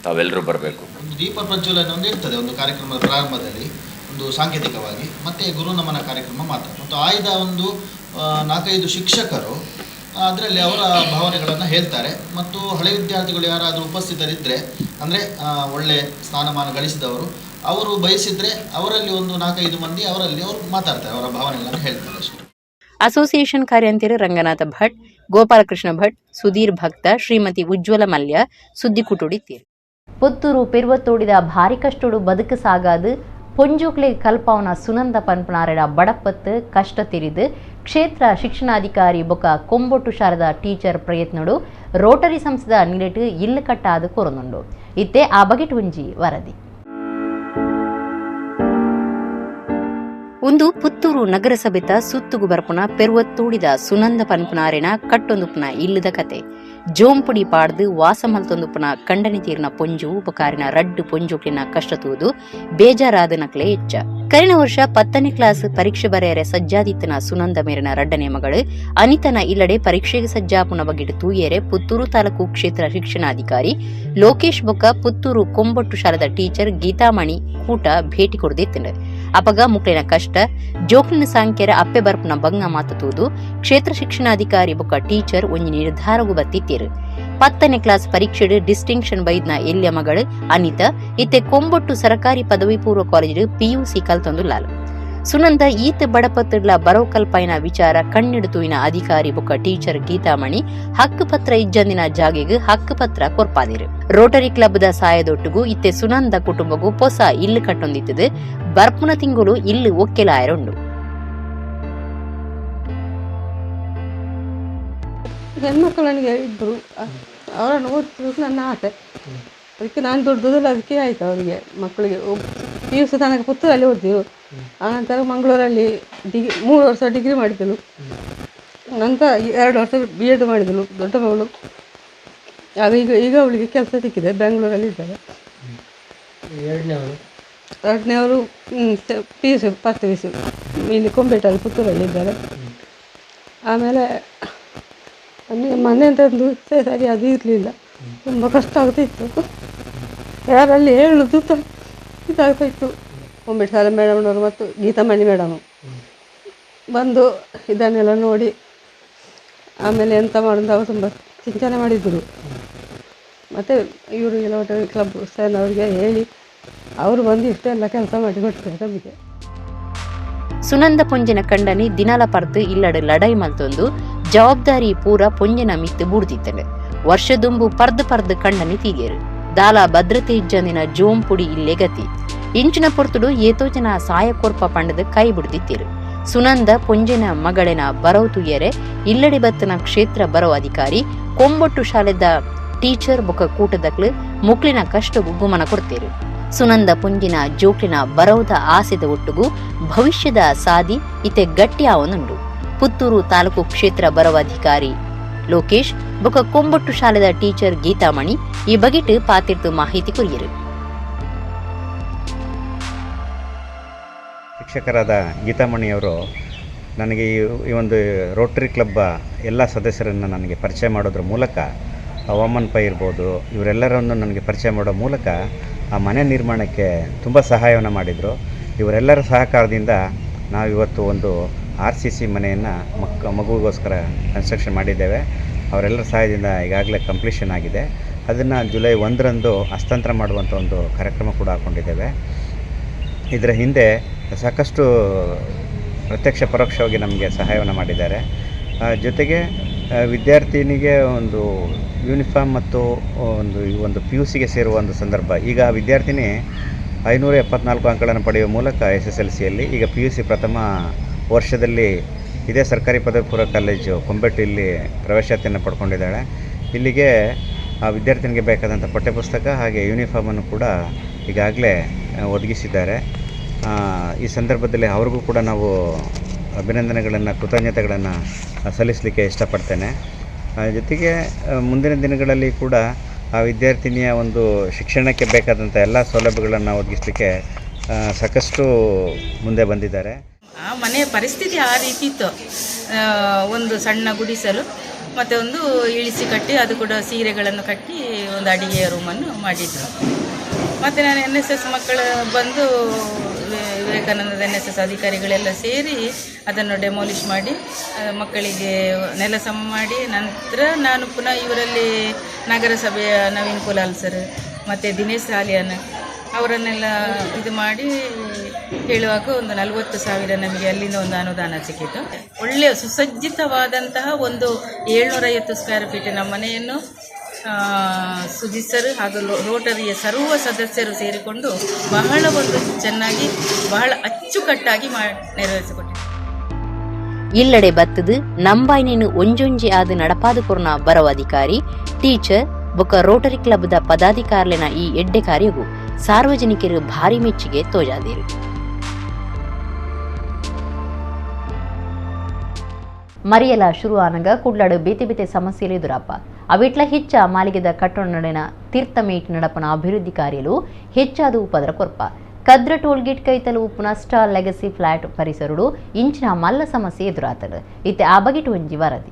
ತಾವೆಲ್ಲರೂ ಬರಬೇಕು. ಒಂದು ದೀಪ ಪ್ರಜ್ವಲನೆ ಒಂದು ಇರ್ತದೆ ಒಂದು ಕಾರ್ಯಕ್ರಮದ ಪ್ರಾರಂಭದಲ್ಲಿ, ಒಂದು ಸಾಂಕೇತಿಕವಾಗಿ, ಮತ್ತು ಗುರುನಮನ ಕಾರ್ಯಕ್ರಮ ಮಾತ್ರ. ಮತ್ತು ಆಯ್ದ ಒಂದು 4-5 ಶಿಕ್ಷಕರು ಅದರಲ್ಲಿ ಅವರ ಭಾವನೆಗಳನ್ನು ಹೇಳ್ತಾರೆ. ಮತ್ತು ಹಳೆ ವಿದ್ಯಾರ್ಥಿಗಳು ಯಾರಾದರೂ ಉಪಸ್ಥಿತರಿದ್ದರೆ, ಅಂದರೆ ಒಳ್ಳೆ ಸ್ಥಾನಮಾನ ಗಳಿಸಿದವರು, ಅವರು ಬಯಸಿದರೆ ಅವರಲ್ಲಿ ಒಂದು 4-5 ಮಂದಿ ಅವರಲ್ಲಿ ಅವರು ಮಾತಾಡ್ತಾರೆ, ಅವರ ಭಾವನೆಗಳನ್ನು ಹೇಳ್ತಾರೆ ಅಷ್ಟೇ. ಅಸೋಸಿಯೇಷನ್ ಕಾರ್ಯಾಂತಿರು ರಂಗನಾಥ ಭಟ್, ಗೋಪಾಲಕೃಷ್ಣ ಭಟ್, ಸುಧೀರ್ ಭಕ್ತ, ಶ್ರೀಮತಿ ಉಜ್ವಲ ಮಲ್ಯ ಸುದ್ದಿ ಕುಟುಡಿತೀರು. ಪುತ್ತೂರು ಪೆರುವತ್ತೋಡಿದ ಭಾರಿ ಕಷ್ಟೋಡು ಬದುಕು ಸಾಗಾದು ಪೊಂಜೋಕ್ಲೆ ಕಲ್ಪಾವನ ಸುನಂದ ಪನ್ಪನಾರೆಡ ಬಡಪತ್ತು ಕಷ್ಟ ತಿರಿದು ಕ್ಷೇತ್ರ ಶಿಕ್ಷಣಾಧಿಕಾರಿ ಬೊಕ್ಕ ಕೊಂಬೊಟ್ಟು ಶಾರದ ಟೀಚರ್ ಪ್ರಯತ್ನಡು ರೋಟರಿ ಸಂಸ್ಥೆದ ನಿಲೆಟ್ ಇಲ್ಲು ಕಟ್ಟಾದು ಕೊರೊಂದುಂಡು. ಇತ್ತೆ ಆ ಬಗೆಟ್ ಒಂಜಿ ವರದಿ. ಒಂದು ಪುತ್ತೂರು ನಗರಸಭೆತ ಸುತ್ತುಗು ಬರ್ಪುನ ಪೆರುವತ್ತೂಡಿದ ಸುನಂದ ಪನ್ಪನಾರೆನ ಕಟ್ಟೊಂದುಪುನ ಇಲ್ಲದ ಕತೆ. ಜೋಂಪುಡಿ ಪಾಡ್ದು ವಾಸ ಮಲ್ತೊಂದುಪುನ ಕಂಡನಿ ತೀರ್ನ ಪೊಂಜು ಉಪಕಾರಿನ ರಡ್ಡು ಪೊಂಜೋಕ್ಲಿನ ಕಷ್ಟ ತೂದು ಬೇಜಾರಾದ ನಕ್ಲೆ ಹೆಚ್ಚ. ಕರಿನ ವರ್ಷ 10ನೇ ಕ್ಲಾಸ್ ಪರೀಕ್ಷೆ ಬರೆಯರೆ ಸಜ್ಜಾದಿತ್ತನ ಸುನಂದ ಮೇರಿನ ರಡ್ಡನೇ ಮಗಳು ಅನಿತನ ಇಲ್ಲಡೆ ಪರೀಕ್ಷೆಗೆ ಸಜ್ಜಾಪುನ ಬಗೆಟ್ ತೂಯರೆ ಪುತ್ತೂರು ತಾಲೂಕು ಕ್ಷೇತ್ರ ಶಿಕ್ಷಣಾಧಿಕಾರಿ ಲೋಕೇಶ್ ಬೊಕ್ಕ ಪುತ್ತೂರು ಕೊಂಬೊಟ್ಟು ಶಾಲದ ಟೀಚರ್ ಗೀತಾಮಣಿ ಕೂಟ ಭೇಟಿ ಕೊಡದಿತ್ತಂಡು. ಅಪಗ ಮುಕ್ಳಿನ ಕಷ್ಟ ಜೋಕ್ಲಿನ ಸಾಂಖ್ಯರ ಅಪ್ಪೆ ಬರ್ಪುನ ಬಂಗ ಮಾತತೂದು ಕ್ಷೇತ್ರ ಶಿಕ್ಷಣಾಧಿಕಾರಿ ಬೊಕ್ಕ ಟೀಚರ್ ಒಂಜಿ ನಿರ್ಧಾರಗು ಬತ್ತಿತ್ತೀರು. 10ನೇ ಕ್ಲಾಸ್ ಪರೀಕ್ಷೆಡ್ ಡಿಸ್ಟಿಂಕ್ಷನ್ ಬೈದ್ನ ಎಲ್ಯ ಮಗಳು ಅನಿತಾ ಇತ್ತೆ ಕೊಂಬೊಟ್ಟು ಸರ್ಕಾರಿ ಪದವಿ ಪೂರ್ವ ಕಾಲೇಜ್ PUC ಕಲ್ತೊಂದುಲ್ಲಾಲ್. ಸುನಂದ ಈತ ಬಡಪತ್ತಿಡ್ಲ ಬರೋಕಲ್ಪೈನ ವಿಚಾರ ಕಣ್ಣಿಡುತುವಿನ ಅಧಿಕಾರಿ ಬೊಕ್ಕ ಟೀಚರ್ ಗೀತಾಮಣಿ ಹಕ್ಕುಪತ್ರ ಇಜ್ಜಂದಿನ ಜಾಗೆಗ್ ಹಕ್ಕುಪತ್ರ ಕೊರ್ಪಾದಿರು. ರೋಟರಿ ಕ್ಲಬ್ದ ಸಾಯದೊಟ್ಟುಗೂ ಇತ್ತೆ ಸುನಂದ ಕುಟುಂಬಗೂ ಹೊಸ ಇಲ್ಲು ಕಟ್ಟೊಂದಿತ್ತದು. ಬರ್ಪುನ ತಿಂಗಳು ಇಲ್ಲು ಒಕ್ಕೆಲಾಯರುಂಡು. ಹೆಣ್ಮಕ್ಕಳನಿಗೆ ಇಬ್ಬರು ಅವರನ್ನು ಓದಿಸಬೇಕು ನನ್ನ ಆಸೆ. ಅದಕ್ಕೆ ನಾನು ದೊಡ್ಡದಲ್ಲ, ಅದಕ್ಕೆ ಆಯಿತು ಅವರಿಗೆ ಮಕ್ಕಳಿಗೆ PUC ತನಕ ಪುತ್ತೂರಲ್ಲಿ ಓದಿದ್ರು. ಆನಂತರ ಮಂಗಳೂರಲ್ಲಿ 3 ವರ್ಷ ಡಿಗ್ರಿ ಮಾಡಿದಳು. ನಂತರ 2 ವರ್ಷ B.Ed ಮಾಡಿದಳು ದೊಡ್ಡ ಮಗಳು. ಆಗ ಈಗ ಅವಳಿಗೆ ಕೆಲಸ ಸಿಕ್ಕಿದೆ, ಬೆಂಗಳೂರಲ್ಲಿ ಇದ್ದಾರೆ. ಎರಡನೇವರು PUC ಫಸ್ಟ್ PUC ಇಲ್ಲಿ ಕೊಂಬೇಟಲ್ಲಿ ಪುತ್ತೂರಲ್ಲಿ ಇದ್ದಾರೆ. ಆಮೇಲೆ ಮನೆ ಅಂತಂದು ಸರಿ ಅದು ಇರಲಿಲ್ಲ, ತುಂಬ ಕಷ್ಟ ಆಗ್ತಾಯಿತ್ತು. ಯಾರಲ್ಲಿ ಹೇಳುದು ಇದಾಗ್ತಾಯಿತ್ತು. ಕೊಂಬೇಟ್ ಶಾಲೆ ಮೇಡಮ್ನವರು ಮತ್ತು ಗೀತಾಮಣಿ ಮೇಡಮು ಬಂದು ಇದನ್ನೆಲ್ಲ ನೋಡಿ ಆಮೇಲೆ ಎಂತ ಮಾಡೋದು ಅವರು ತುಂಬ ಚಿಂತನೆ ಮಾಡಿದ್ದರು. ಮತ್ತು ಇವರು ರೋಟರಿ ಕ್ಲಬ್ ಸರ್ ಅವರಿಗೆ ಹೇಳಿ ಅವರು ಬಂದು ಇಷ್ಟೆಲ್ಲ ಕೆಲಸ ಮಾಡಿ ಕೊಡ್ತಾರೆ ನಮಗೆ. ಸುನಂದ ಪೊಂಜನ ಕಂಡನಿ ದಿನಾಲ ಪರ್ದು ಇಲ್ಲಡ ಲಡೈ ಮಲ್ತೊಂದು ಜವಾಬ್ದಾರಿ ಪೂರ ಪೊಂಜನ ಮಿತ್ತು ಬುಡ್ದಿತ್ತಂಡೆ. ವರ್ಷದುಂಬು ಪರ್ದು ಕಂಡನಿ ತೀಗೇರು ದಾಲ ಭದ್ರತೆ ಇಜ್ಜಂದಿನ ಜೋಂಪುಡಿ ಇಲ್ಲೇ ಗತಿ. ಇಂಚಿನ ಪೊರ್ತುಡು ಏತೋಜನ ಸಾಯ ಕೊರ್ಪ ಪಂಡದ ಕೈ ಬಿಡ್ದಿತ್ತೇರು. ಸುನಂದ ಪೊಂಜನ ಮಗಳನ ಬರವು ತುಯ್ಯರೆ ಇಲ್ಲಡಿ ಬತ್ತನ ಕ್ಷೇತ್ರ ಬರೋ ಅಧಿಕಾರಿ ಕೊಂಬೊಟ್ಟು ಶಾಲೆದ ಟೀಚರ್ ಬೊಕ್ಕ ಕೂಟದಕ್ಲು ಮುಕ್ಲಿನ ಕಷ್ಟಗೂ ಗುಮನ ಕೊಡ್ತೇರು. ಸುನಂದ ಪುಂಜಿನ ಜೋಕ್ಲಿನ ಬರೌದ ಆಸೆದ ಒಟ್ಟುಗೂ ಭವಿಷ್ಯದ ಸಾದಿ ಇತೆ ಗಟ್ಟಿ ಆವನುಂಡು. ಪುತ್ತೂರು ತಾಲೂಕು ಕ್ಷೇತ್ರ ಬರವ ಅಧಿಕಾರಿ ಲೋಕೇಶ್ ಬೊಕ್ಕ ಕೊಂಬೊಟ್ಟು ಶಾಲೆದ ಟೀಚರ್ ಗೀತಾಮಣಿ ಈ ಬಗೆಟ್ ಪಾತಿರ್ತು ಮಾಹಿತಿ ಕೊರಿಯರು. ಶಿಕ್ಷಕರಾದ ಗೀತಾಮಣಿಯವರು ನನಗೆ ಈ ಒಂದು ರೋಟರಿ ಕ್ಲಬ್ಬ ಎಲ್ಲ ಸದಸ್ಯರನ್ನು ನನಗೆ ಪರಿಚಯ ಮಾಡೋದ್ರ ಮೂಲಕ, ವಾಮನ್ ಪೈ ಇರ್ಬೋದು, ಇವರೆಲ್ಲರನ್ನು ನನಗೆ ಪರಿಚಯ ಮಾಡೋ ಮೂಲಕ ಆ ಮನೆ ನಿರ್ಮಾಣಕ್ಕೆ ತುಂಬ ಸಹಾಯವನ್ನು ಮಾಡಿದರು. ಇವರೆಲ್ಲರ ಸಹಕಾರದಿಂದ ನಾವು ಇವತ್ತು ಒಂದು RCC ಮನೆಯನ್ನು ಮಗುವಿಗೋಸ್ಕರ ಕನ್ಸ್ಟ್ರಕ್ಷನ್ ಮಾಡಿದ್ದೇವೆ. ಅವರೆಲ್ಲರ ಸಹಾಯದಿಂದ ಈಗಾಗಲೇ ಕಂಪ್ಲೀಷನ್ ಆಗಿದೆ. ಅದನ್ನು ಜುಲೈ 1ರಂದು ಹಸ್ತಾಂತರ ಮಾಡುವಂಥ ಒಂದು ಕಾರ್ಯಕ್ರಮ ಕೂಡ ಹಾಕ್ಕೊಂಡಿದ್ದೇವೆ. ಇದರ ಹಿಂದೆ ಸಾಕಷ್ಟು ಪ್ರತ್ಯಕ್ಷ ಪರೋಕ್ಷವಾಗಿ ನಮಗೆ ಸಹಾಯವನ್ನು ಮಾಡಿದ್ದಾರೆ. ಜೊತೆಗೆ ವಿದ್ಯಾರ್ಥಿನಿಗೆ ಒಂದು ಯೂನಿಫಾರ್ಮ್ ಮತ್ತು ಒಂದು PUCಗೆ ಸೇರುವ ಒಂದು ಸಂದರ್ಭ. ಈಗ ವಿದ್ಯಾರ್ಥಿನಿ 574 ಅಂಕಗಳನ್ನು ಪಡೆಯುವ ಮೂಲಕ SSLCಯಲ್ಲಿ ಈಗ PUC ಪ್ರಥಮ ವರ್ಷದಲ್ಲಿ ಇದೇ ಸರ್ಕಾರಿ ಪದವಿ ಪೂರ್ವ ಕಾಲೇಜು ಕೊಂಬೆಟ್ಟು ಇಲ್ಲಿ ಪ್ರವೇಶಾತಿಯನ್ನು ಪಡ್ಕೊಂಡಿದ್ದಾಳೆ. ಇಲ್ಲಿಗೆ ಆ ವಿದ್ಯಾರ್ಥಿನಿಗೆ ಬೇಕಾದಂಥ ಪಠ್ಯಪುಸ್ತಕ ಹಾಗೆ ಯೂನಿಫಾರ್ಮನ್ನು ಕೂಡ ಈಗಾಗಲೇ ಒದಗಿಸಿದ್ದಾರೆ. ಈ ಸಂದರ್ಭದಲ್ಲಿ ಅವ್ರಿಗೂ ಕೂಡ ನಾವು ಅಭಿನಂದನೆಗಳನ್ನು, ಕೃತಜ್ಞತೆಗಳನ್ನು ಸಲ್ಲಿಸಲಿಕ್ಕೆ ಇಷ್ಟಪಡ್ತೇನೆ. ಜೊತೆಗೆ ಮುಂದಿನ ದಿನಗಳಲ್ಲಿ ಕೂಡ ಆ ವಿದ್ಯಾರ್ಥಿನಿಯ ಒಂದು ಶಿಕ್ಷಣಕ್ಕೆ ಬೇಕಾದಂಥ ಎಲ್ಲ ಸೌಲಭ್ಯಗಳನ್ನು ಒದಗಿಸಲಿಕ್ಕೆ ಸಾಕಷ್ಟು ಮುಂದೆ ಬಂದಿದ್ದಾರೆ. ಆ ಮನೆಯ ಪರಿಸ್ಥಿತಿ ಆ ರೀತಿ ಇತ್ತು. ಒಂದು ಸಣ್ಣ ಗುಡಿಸಲು ಮತ್ತು ಒಂದು ಇಳಿಸಿ ಕಟ್ಟಿ ಅದು ಕೂಡ ಸೀರೆಗಳನ್ನು ಕಟ್ಟಿ ಒಂದು ಅಡಿಗೆಯ ರೂಮನ್ನು ಮಾಡಿದ್ರು. ಮತ್ತು ನಾನು NSS ಮಕ್ಕಳು ಬಂದು ವಿವೇಕಾನಂದದ NSS ಅಧಿಕಾರಿಗಳೆಲ್ಲ ಸೇರಿ ಅದನ್ನು ಡೆಮಾಲಿಷ್ ಮಾಡಿ ಮಕ್ಕಳಿಗೆ ನೆಲ ಸಮ ಮಾಡಿ, ನಂತರ ನಾನು ಪುನಃ ಇವರಲ್ಲಿ ನಗರಸಭೆಯ ನವೀನ್ ಕುಲಾಲ್ ಸರ್ ಮತ್ತು ದಿನೇಶ್ ಸಾಲಿಯಾನ್ ಅವರನ್ನೆಲ್ಲ ಇದು ಮಾಡಿ ಹೇಳುವಾಗ ಒಂದು 40,000 ನಮಗೆ ಅಲ್ಲಿಂದ ಒಂದು ಅನುದಾನ ಸಿಕ್ಕಿತು. ಒಳ್ಳೆಯ ಸುಸಜ್ಜಿತವಾದಂತಹ ಒಂದು 750 ಸ್ಕ್ವೇರ್ ಫೀಟಿನ ಮನೆಯನ್ನು ಸುಜಿಸರು ಹಾಗೂ ರೋಟರಿಯ ಸರ್ವ ಸದಸ್ಯರು ಸೇರಿಕೊಂಡು ಬಹಳ ಒಂದು ಚೆನ್ನಾಗಿ ಬಹಳ ಅಚ್ಚುಕಟ್ಟಾಗಿ ನೆರವೇರಿಸಿಕೊಟ್ಟಿದ್ದಾರೆ. ಇಲ್ಲಡೆ ಬತ್ತದು ನಂಬಾಯ್ನೇನು ಒಂಜೊಂಜಿ ಆದ ನಡಪಾದು ಕೊರ್ನ ಬರವ ಅಧಿಕಾರಿ ಟೀಚರ್ ಬೊಕ್ಕ ರೋಟರಿ ಕ್ಲಬ್ದ ಪದಾಧಿಕಾರಿನ ಈ ಎಡ್ಡೆ ಕಾರ್ಯಗೂ ಸಾರ್ವಜನಿಕರು ಭಾರಿ ಮೆಚ್ಚುಗೆ ತೋಜಾದಿರು. ಮರಿಯಲ ಶುರು ಆನಗ ಕುಡ್ಲಾಡು ಬೇತೆ ಸಮಸ್ಯೆలు ಎದುರಪ್ಪ ಅವಿಟ್ಲ ಹೆಚ್ಚ ಮಾಲಿಗೆದ ಕಟ್ಟೊಂಡನ ತೀರ್ಥಮೇಟ್ ನಡಪನ ಅಭಿವೃದ್ಧಿ ಕಾರ್ಯಲು ಹೆಚ್ಚಾದ ಉಪದ್ರ ಕೊರ್ಪ ಕದ್ರ ಟೋಲ್ಗೇಟ್ ಕೈತಲು ಉಪ್ಪುನ ಸ್ಟಾರ್ ಲೆಗಸಿ ಫ್ಲಾಟ್ ಪರಿಸರಡು ಇಂಚಿನ ಮಲ್ಲ ಸಮಸ್ಯೆ ಎದುರಾತಲು ಇತ್ತೆ ಆ ಬಗೆಟ್ ಒಂಜಿ ವರದಿ.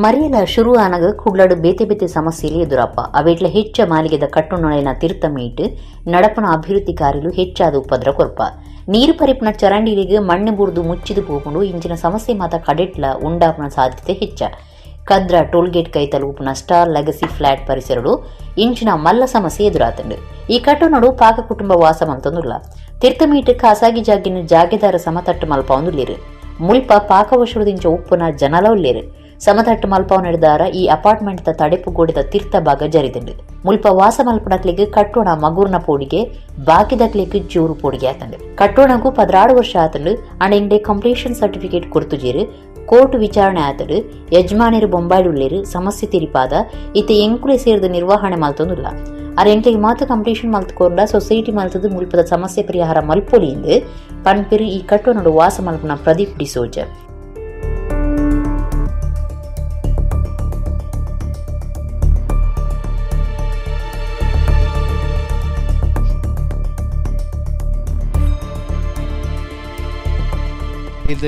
ಮರಿಯಲ ಶುರು ಆನಗ ಕುಡ್ಲಾಡು ಬೇತೆ ಸಮಸ್ಯೆలు ಎದುರಪ್ಪ ಅವಿಟ್ಲ ಹೆಚ್ಚ ಮಾಲಿಗೆದ ಕಟ್ಟೊಂಡನ ತೀರ್ಥಮೇಟ್ ನಡಪನ ಅಭಿವೃದ್ಧಿ ಕಾರ್ಯಲು ಹೆಚ್ಚಾದ ಉಪದ್ರ ಕೊರ್ಪ ನೀರು ಪರಿಪುನ ಚರಂಡಿಲಿಗೆ ಮಣ್ಣು ಬುರ್ದು ಮುಚ್ಚಿದು ಪೋಕೊಂಡು ಇಂಚಿನ ಸಮಸ್ಯೆ ಮಾತ ಕಡೆಟ್ಲ ಉಂಡಾಪನ ಸಾಧ್ಯತೆ ಹೆಚ್ಚ ಕದ್ರಾ ಟೋಲ್ಗೇಟ್ ಕೈತಲು ಉಪನ ಸ್ಟಾರ್ ಲೆಗಸಿ ಫ್ಲಾಟ್ ಪರಿಸರಡು ಇಂಚಿನ ಮಲ್ಲ ಸಮಸ್ಯೆ ಎದುರಾತಂಡು. ಈ ಕಟ್ಟೋನಡು ಪಾಕ ಕುಟುಂಬ ವಾಸ ಮಲ್ತೊಂದುಲ್ಲ. ತಿರ್ತಮೀಟ್ ಖಾಸಗಿ ಜಾಗಿನ ಜಾಗೆದಾರ ಸಮತಟ್ಟು ಮಲ್ಪವೊಂದುಲ್ಲೇರು. ಮುಲ್ಪ ಪಾಕವಶುಡಿಂಚ ಉಪ್ಪುನ ಜನಲ ಉಲ್ಲೇರು. ಸಮತಟ್ಟು ಮಲ್ಪವನಿಡ್ದಾರ ಈ ಅಪಾರ್ಟ್ಮೆಂಟ್ ತಡೆಪು ಗೋಡಿದ ತೀರ್ಥ ಭಾಗ ಜರಿದಂಡು. ಮುಲ್ಪ ವಾಸ ಮಲ್ಪಡಕ್ಲಿಗೆ ಕಟ್ಟೋಣ ಮಗೂರ್ನ ಪೋಡಿಗೆ ಬಾಕಿದಕ್ಲಿಗೆ ಜೂರು ಪೋಡಿಗೆ ಆತಂಡು. ಕಟ್ಟೋಣಗೂ 16 ವರ್ಷ ಆತಂಡು. ಅಂಡೆ ಕಂಪ್ಲೀಷನ್ ಸರ್ಟಿಫಿಕೇಟ್ ಕೊಡ್ತುಜೇರು. ಕೋರ್ಟ್ ವಿಚಾರಣೆ ಆತಡು. ಯಜಮಾನಿರು ಬೊಂಬಾಯ್ಡುಳ್ಳೇರು. ಸಮಸ್ಯೆ ತಿರಿಪಾದ ಈತ ಎಂಕುಲೆ ಸೇರಿದ ನಿರ್ವಹಣೆ ಮಲ್ತೊಂದುಲ್ಲ. ಎಂಕ್ಲಿಗೆ ಮಾತ್ರ ಕಂಪ್ಲೀಷನ್ ಮಲ್ತುಕೊಂಡ ಸೊಸೈಟಿ ಮಲ್ತದು ಮುಲ್ಪದ ಸಮಸ್ಯೆ ಪರಿಹಾರ ಮಲ್ಪೊಲಿಯಿಂದ ಪನ್ಪಿರು ಈ ಕಟ್ಟೋನಡು ವಾಸ ಮಲ್ಪನ ಪ್ರದೀಪ್ ಡಿಸೋಜ.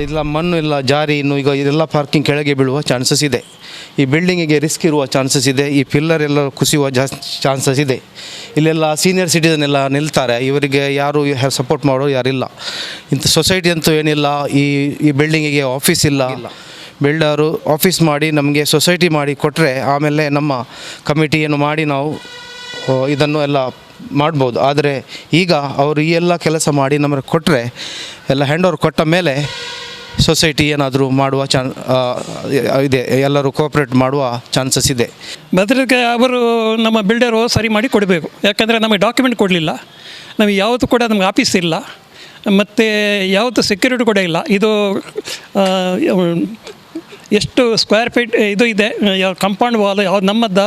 ಇಲ್ಲ ಮಣ್ಣು ಇಲ್ಲ ಜಾರಿ ಇನ್ನು ಈಗ ಇದೆಲ್ಲ ಪಾರ್ಕಿಂಗ್ ಕೆಳಗೆ ಬೀಳುವ ಚಾನ್ಸಸ್ ಇದೆ. ಈ ಬಿಲ್ಡಿಂಗಿಗೆ ರಿಸ್ಕ್ ಇರುವ ಚಾನ್ಸಸ್ ಇದೆ. ಈ ಪಿಲ್ಲರ್ ಎಲ್ಲ ಕುಸಿಯುವ ಚಾನ್ಸಸ್ ಇದೆ. ಇಲ್ಲೆಲ್ಲ ಸೀನಿಯರ್ ಸಿಟಿಸನ್ ಎಲ್ಲ ನಿಲ್ತಾರೆ. ಇವರಿಗೆ ಯಾರು ಸಪೋರ್ಟ್ ಮಾಡೋರು ಯಾರಿಲ್ಲ. ಇಂಥ ಸೊಸೈಟಿ ಅಂತೂ ಏನಿಲ್ಲ. ಈ ಬಿಲ್ಡಿಂಗಿಗೆ ಆಫೀಸ್ ಇಲ್ಲ. ಬಿಲ್ಡರು ಆಫೀಸ್ ಮಾಡಿ ನಮಗೆ ಸೊಸೈಟಿ ಮಾಡಿ ಕೊಟ್ಟರೆ ಆಮೇಲೆ ನಮ್ಮ ಕಮಿಟಿಯನ್ನು ಮಾಡಿ ನಾವು ಇದನ್ನು ಎಲ್ಲ ಮಾಡ್ಬೋದು. ಆದರೆ ಈಗ ಅವರು ಈ ಎಲ್ಲ ಕೆಲಸ ಮಾಡಿ ನಮಗೆ ಕೊಟ್ಟರೆ ಎಲ್ಲ ಹ್ಯಾಂಡ್ ಓವರ್ ಕೊಟ್ಟ ಮೇಲೆ ಸೊಸೈಟಿ ಏನಾದರೂ ಮಾಡುವ ಇದೆ. ಎಲ್ಲರೂ ಕೋಆಪ್ರೇಟ್ ಮಾಡುವ ಚಾನ್ಸಸ್ ಇದೆ. ಬದಲಿಗೆ ಅವರು ನಮ್ಮ ಬಿಲ್ಡರು ಸರಿ ಮಾಡಿ ಕೊಡಬೇಕು. ಯಾಕಂದರೆ ನಮಗೆ ಡಾಕ್ಯುಮೆಂಟ್ ಕೊಡಲಿಲ್ಲ. ನಮಗೆ ಯಾವುದು ಕೂಡ ನಮಗೆ ಆಫೀಸ್ ಇಲ್ಲ ಮತ್ತು ಯಾವುದು ಸೆಕ್ಯೂರಿಟಿ ಕೂಡ ಇಲ್ಲ. ಇದು ಎಷ್ಟು ಸ್ಕ್ವೇರ್ ಫೀಟ್ ಇದು ಇದೆ ಕಂಪೌಂಡ್ ವಾಲ್ ಯಾವ್ದು ನಮ್ಮದ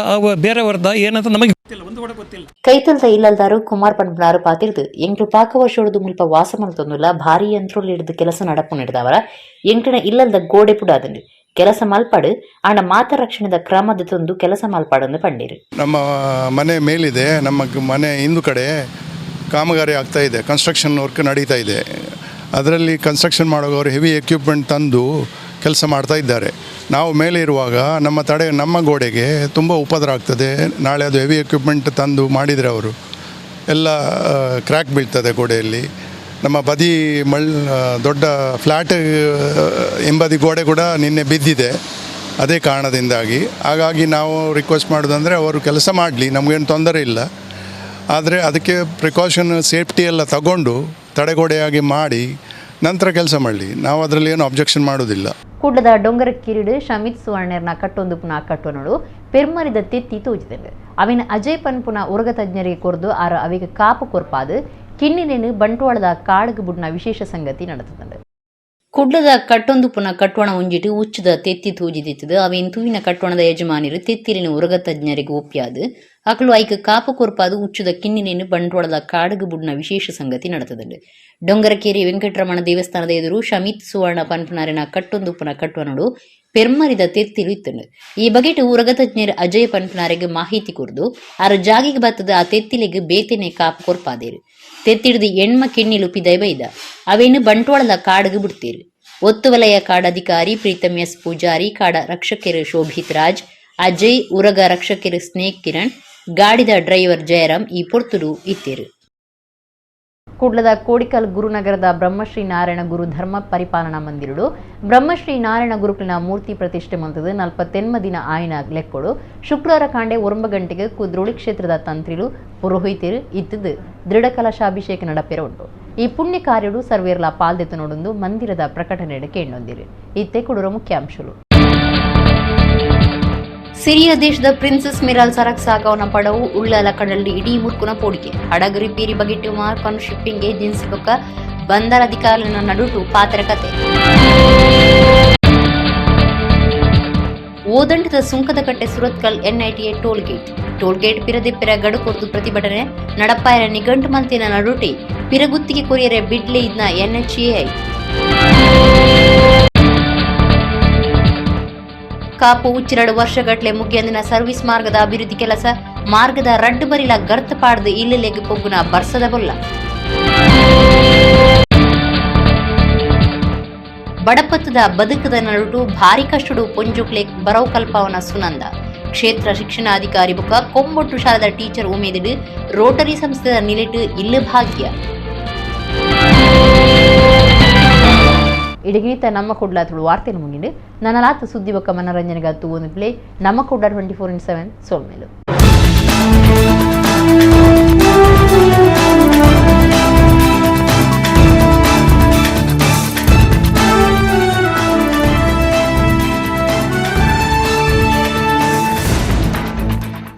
ಬೇರೆಯವ್ರದ ಏನಂತ ನಮಗೆ ಗೊತ್ತಿಲ್ಲ, ಒಂದು ಕೂಡ ಗೊತ್ತಿಲ್ಲ. ಕೈತಲ್ದ ಇಲ್ಲಲ್ದಾರು ಕುಮಾರ್ ಪನ್ಪನಾರು ಪಾತಿರ್ದು ಎಂಟು ಪಾಕವರ್ಷೋಡದು ಮುಲ್ಪ ವಾಸ ಮಲ್ತೊಂದುಲ್ಲ. ಭಾರಿ ಯಂತ್ರೋಲ್ ಹಿಡಿದು ಕೆಲಸ ನಡಪು ನಡೆದವರ ಎಂಟಿನ ಇಲ್ಲಲ್ದ ಗೋಡೆ ಪುಡಾದಂಡು ಕೆಲಸ ಮಲ್ಪಾಡು ಆಂಡ ಮಾತ ರಕ್ಷಣೆದ ಕ್ರಮದ ತಂದು ಕೆಲಸ ಮಲ್ಪಾಡನ್ನು ಪಂಡೀರು. ನಮ್ಮ ಮನೆ ಮೇಲಿದೆ. ನಮ್ಮ ಮನೆ ಹಿಂದು ಕಡೆ ಕಾಮಗಾರಿ ಆಗ್ತಾ ಇದೆ. ಕನ್ಸ್ಟ್ರಕ್ಷನ್ ವರ್ಕ್ ನಡೀತಾ ಇದೆ. ಅದರಲ್ಲಿ ಕನ್ಸ್ಟ್ರಕ್ಷನ್ ಮಾಡೋರು ಹೆವಿ ಎಕ್ವಿಪ್ಮೆಂಟ್ ತಂದು ಕೆಲಸ ಮಾಡ್ತಾ ಇದ್ದಾರೆ. ನಾವು ಮೇಲೆ ಇರುವಾಗ ನಮ್ಮ ಗೋಡೆಗೆ ತುಂಬ ಉಪದ್ರ ಆಗ್ತದೆ. ನಾಳೆ ಅದು ಹೆವಿ ಎಕ್ವಿಪ್ಮೆಂಟ್ ತಂದು ಮಾಡಿದರೆ ಅವರು ಎಲ್ಲ ಕ್ರ್ಯಾಕ್ ಬೀಳ್ತದೆ ಗೋಡೆಯಲ್ಲಿ. ನಮ್ಮ ಬದಿ ದೊಡ್ಡ ಫ್ಲ್ಯಾಟ್ ಎಂಬದಿ ಗೋಡೆ ಕೂಡ ನಿನ್ನೆ ಬಿದ್ದಿದೆ. ಅದೇ ಕಾರಣದಿಂದಾಗಿ ಹಾಗಾಗಿ ನಾವು ರಿಕ್ವೆಸ್ಟ್ ಮಾಡೋದಂದರೆ ಅವರು ಕೆಲಸ ಮಾಡಲಿ, ನಮಗೇನು ತೊಂದರೆ ಇಲ್ಲ. ಆದರೆ ಅದಕ್ಕೆ ಪ್ರಿಕಾಷನ್ ಸೇಫ್ಟಿ ಎಲ್ಲ ತಗೊಂಡು ತಡೆಗೋಡೆಯಾಗಿ ಮಾಡಿ ನಂತರ ಕೆಲಸ ಮಾಡಲಿ. ನಾವು ಅದರಲ್ಲಿ ಏನು ಅಬ್ಜೆಕ್ಷನ್ ಮಾಡೋದಿಲ್ಲ. ಕೂಡದ ಡೊಂಗರ ಕಿರೀಡು ಶಮಿತ್ ಸುವರ್ಣರ್ನ ಕಟ್ಟೊಂದು ಪುನಃ ಕಟ್ಟೋನಡು ಪೆರ್ಮರಿದ ತೆತ್ತಿ ತೂಜಿದೆ. ಅವಿನ ಅಜಯ್ ಪನ್ಪುನ ಉರಗ ತಜ್ಞರಿಗೆ ಕೊರ್ದು ಅವಿಗೆ ಕಾಪು ಕೊರ್ಪಾದು ಕಿಣ್ಣಿನೇನು ಬಂಟ್ವಾಳದ ಕಾಳಗ ಬುಡ್ನ ವಿಶೇಷ ಸಂಗತಿ ನಡೆತದೆ. ಕುಡ್ಲದ ಕಟ್ಟೊಂದು ಪುನಃ ಕಟ್ಟೋಣ ಉಂಜಿಟ್ಟು ಉಚ್ಚದ ತೆತ್ತಿ ತೂಜಿದಿತ್ತದು. ಅವೇನು ತೂವಿನ ಕಟ್ಟೋಣದ ಯಜಮಾನಿರು ತೆತ್ತಿರಿನ ಉರಗ ತಜ್ಞರಿಗೆ ಒಪ್ಪಿಯಾದು ಅಕಲು ಐಕ ಕಾಪು ಕೊರ್ಪಾದು ಉಚ್ಚದ ಕಿಣ್ಣಿನೇನು ಬಂಟ್ವಾಳದ ಕಾಡಗ ಬುಡ್ನ ವಿಶೇಷ ಸಂಗತಿ ನಡೆತದೆ. ಡೊಂಗರಕೇರಿ ವೆಂಕಟರಮಣ ದೇವಸ್ಥಾನದ ಎದುರು ಶಮಿತ್ ಸುವರ್ಣ ಪನ್ಪನಾರಿನ ಕಟ್ಟೊಂದು ಪುನಃ ಕಟ್ಟೋನಡು ಪೆರ್ಮರಿದ ತೆತ್ತಿಲು ಇತ್ತಂಡು. ಈ ಬಗೆಟ್ ಉರಗ ತಜ್ಞರು ಅಜಯ್ ಪನ್ಪನಾರಿಗೆ ಮಾಹಿತಿ ಕೊರ್ದು ಅರ ಜಾಗಿಗೆ ಬತ್ತದ ಆ ತೆತ್ತಿಲಿಗೆ ಬೇತೆನೆ ಕಾಪು ಕೊರ್ಪಾದೇರು. ತೆತ್ತಿಡ್ದು ಎಣ್ಮ ಕಿಣ್ಣಿಲು ಪಿದೈ ಬೈದ ಅವೇನು ಬಂಟ್ವಾಳದ ಕಾಡಗ ಬಿಡ್ತೀರು. ಒತ್ತು ವಲಯ ಕಾಡಧಿಕಾರಿ ಪ್ರೀತಮ್ ಎಸ್ ಪೂಜಾರಿ, ಕಾಡ ರಕ್ಷಕರು ಶೋಭಿತ್ ರಾಜ್, ಅಜಯ್, ಉರಗ ರಕ್ಷಕರು ಸ್ನೇಕ್ ಕಿರಣ್, ಗಾಡಿದ ಡ್ರೈವರ್ ಜಯರಾಮ್ ಈ ಪೊರ್ತುಡು ಇತ್ತೇರು. ಕೂಡ್ಲದ ಕೋಡಿಕಲ್ ಗುರುನಗರದ ಬ್ರಹ್ಮಶ್ರೀ ನಾರಾಯಣ ಗುರು ಧರ್ಮ ಪರಿಪಾಲನಾ ಮಂದಿರಡು ಬ್ರಹ್ಮಶ್ರೀ ನಾರಾಯಣ ಗುರುಕುಲಿನ ಮೂರ್ತಿ ಪ್ರತಿಷ್ಠೆ ಮಂತದು 48 ದಿನ ಆಯ್ನ ಲೆಕ್ಕೊಡು ಶುಕ್ರವಾರ ಕಾಂಡೆ 9 ಗಂಟೆಗೆ ಕುದ್ರೋಳಿ ಕ್ಷೇತ್ರದ ತಂತ್ರಿಲು ಪುರೋಹಿತರು ಇತ್ತದು ದೃಢ ಕಲಶಾಭಿಷೇಕ ನಡಪೆರ ಉಂಟು. ಈ ಪುಣ್ಯ ಕಾರ್ಯಡು ಸರ್ವೇರ್ಲ ಪಾಲ್ದೆತ್ತು ನೋಡೊಂದು ಮಂದಿರದ ಪ್ರಕಟಣೆಡೆ ಕೇಳೊಂದಿರು. ಇತ್ತೆ ಕೊಡುವ ಮುಖ್ಯಾಂಶಗಳು. ಸಿರಿಯ ದೇಶದ ಪ್ರಿನ್ಸೆಸ್ ಮಿರಾಲ್ ಸರಕು ಸಾಗವನ ಪಡವು ಉಳ್ಳಲ ಕಡಲ್ಲಿ ಇಡೀ ಮುರ್ಕುನ ಪೋಡಿಕೆ ಹಡಗು ರಿಪೇರಿ ಬಗೆಟ್ಟು ಮಾರ್ಕನ್ ಶಿಪ್ಪಿಂಗ್ಗೆ ಜಿನ್ಸಿ ಬೊಕ್ಕ ಬಂದರ ಅಧಿಕಾರಿನ ನಡುಟು ಪಾತ್ರ ಕತೆ. ಓದಂಟದ ಸುಂಕದ ಕಟ್ಟೆ ಸುರತ್ಕಲ್ NITA ಟೋಲ್ಗೇಟ್ ಪಿರದೆಪ್ಪಿರ ಗಡು ಕೊರ್ದು ಪ್ರತಿಭಟನೆ ನಡಪಾಯರ ನಿಘಂಟು ಮಂತಿನ ನಡುಟಿ ಪಿರಗುತ್ತಿಗೆ ಕೊರಿಯರೆ ಬಿಡ್ಲೆ ಇದ್ನ NHAI. ಕಾಪು ಉಚ್ಚಿರಡು ವರ್ಷಗಟ್ಲೆ ಮುಗಿಯಂದಿನ ಸರ್ವಿಸ್ ಮಾರ್ಗದ ಅಭಿವೃದ್ಧಿ ಕೆಲಸ ಮಾರ್ಗದ ರಡ್ಡು ಬರಿಲ ಗರ್ತ ಪಾಡ್ದು ಇಲ್ಲೆಲೆಗೆ ಪೊಗ್ಗುನ ಬರ್ಸದ ಬೊಲ್ಲ. ಬಡಪತ್ತದ ಬದುಕದ ನಡುಟು ಭಾರಿ ಕಷ್ಟಡು ಪೊಂಜುಕ್ಲೆ ಬರವು ಕಲ್ಪವನ ಸುನಂದ. ಕ್ಷೇತ್ರ ಶಿಕ್ಷಣಾಧಿಕಾರಿ ಬುಕ್ಕ ಕೊಂಬೊಟ್ಟು ಶಾಲದ ಟೀಚರ್ ಉಮೇದಿಡು ರೋಟರಿ ಸಂಸ್ಥೆದ ನಿಲೆಟು ಇಲ್ಲ ಭಾಗ್ಯ. ಇಡಗಿನಿತ ನಮ್ಮ ಕೊಡ್ಲಾತಳು ವಾರ್ತೆలు ಮುಗಿಂಡು ನನ್ನ ಲಾತ ಸುದ್ದಿ ಬೊಕ್ಕ ಮನರಂಜನೆಗಾತು ಒಂದು ಪ್ಲೇ ನಮ್ಮ ಕೊಡ್ಡ 24/7 ಸೋಲ್ಮೇಲು.